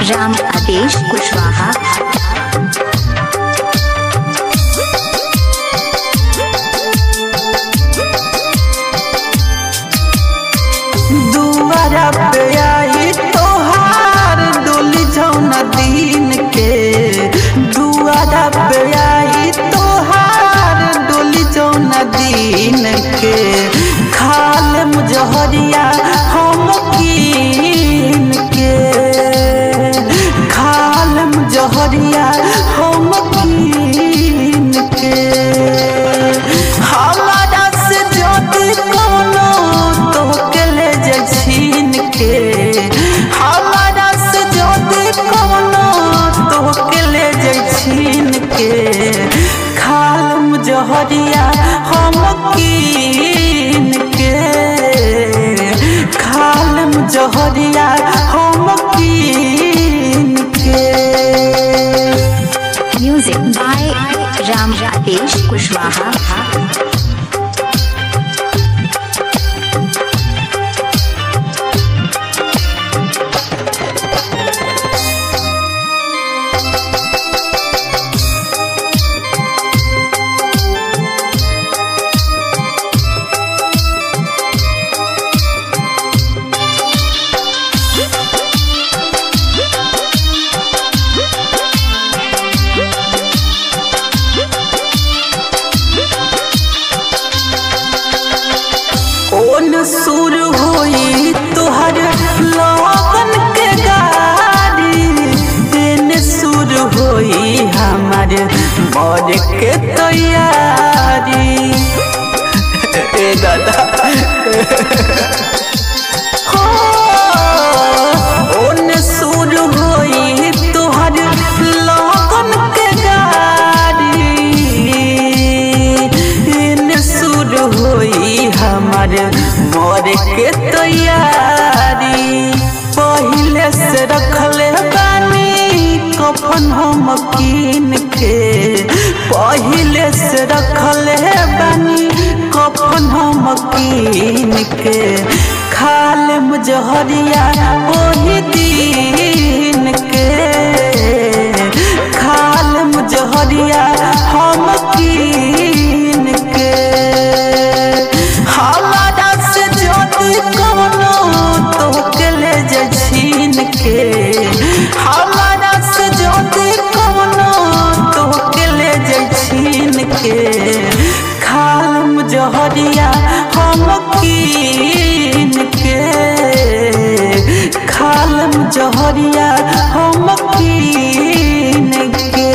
राम आदेश कुशवाहा। दुआरा पे आई तोहार डोली जौना दिन के, दुआरा पे आई तोहार डोली जौना दिन के, खाल मुजहरिया हम कीन के, खाल मुजहरिया हम कीन के, हमारा से ज्योति कोनो तोहके ले जाय छीन के, हमारा से ज्योति कोनो तोहके ले जाय छीन के, खाल मुजहरिया हम कीन के, खाल मुजहरिया हम कीन के। म्यूजिक बाय राम आदेश कुशवाहा। सुर होई तुहर लगन के गाड़ी, दिन सुर होई हमार मर के तैयारी। ए दादा हो ओन सुर होई तुहर लगन के गाड़ी, दिन सुर होई हमार मर के तैयारी। पहले से रखले बानी कफन हम कीन के, पहले से रखले बानी कफन हम कीन के, खाल मुजहरिया ओही दिन के, खाल मुजहरिया हम कीन के, हमारा से ज्योति कोनो तोहके ले जाय छीन के, हमारा से ज्योति कोनो तोहके ले जाय छीन के, खाल मुजहरिया हम कीन के, खाल मुजहरिया हम कीन के।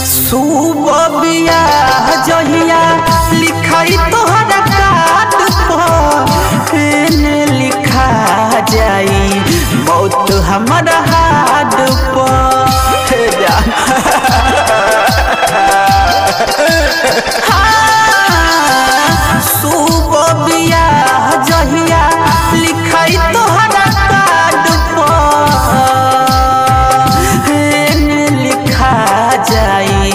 सुबह बियाह जहिया लिखाई तोहरा काट पर, एने लिखा जाई मौत हमारा हाथ पर। सुबह बियाह जहिया लिखाई तोहरा काट पर, एने लिखा जाई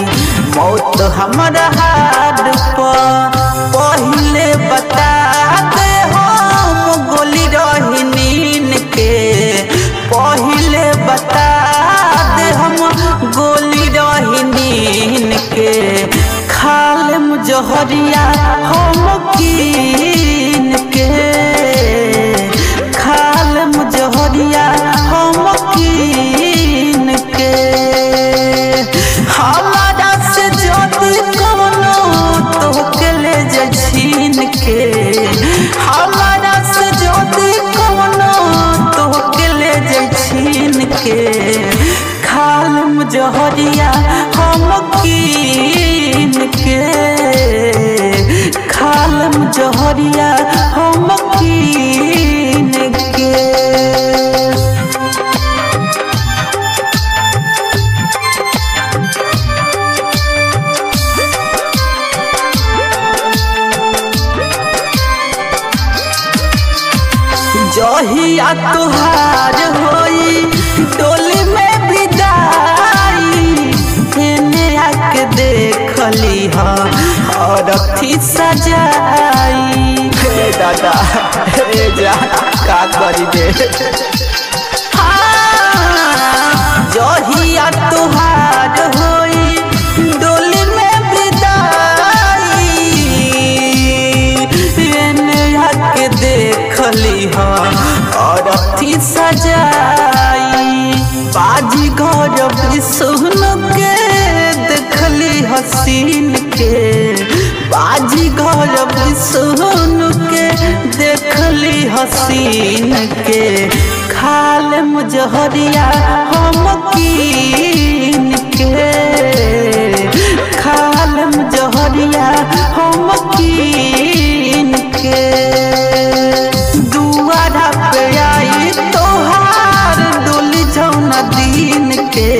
मौत हमारा हाथ पर। पहले बता दे हम गोली रही नीन के, पहले बता दे हम गोली रही नीन के, खाल मुजहरिया हम कीन के, खाल मुजहरिया हम कीन के, हमारा से ज्योति कोनो तोहके ले जाय छीन के, हमारा से ज्योति कोनो तोहके ले जाय छीन के, खाल मुजहरिया हम कीन के, खाल मुजहरिया हम कीन के। तुहार होई डोली में विदाई, हेने आके देखली और अथी सजाई। हे दादा हे जा का करी दे, जहिया तुहार होई डोली में विदाई, हेने आके देखली और अथी सजाई। बाजी घर भी सुन के देखली हसीन के, बाजी घर भी सुन के देखली हसीन के, खाल मुजहरिया हम कीन के, खाल मुजहरिया हम कीन के। दुआरा पे आई तोहार डोली जौना दिन के,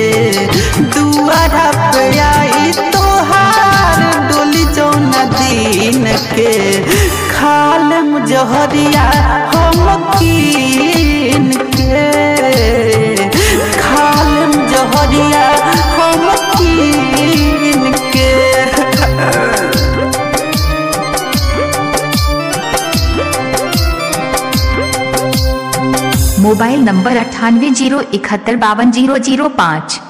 दुआरा पे आई तोहार डोली जौना दिन के, खाल मुजहरिया हम कीन के, खाल मुजहरिया हम कीन के। Mobile number 9801751005।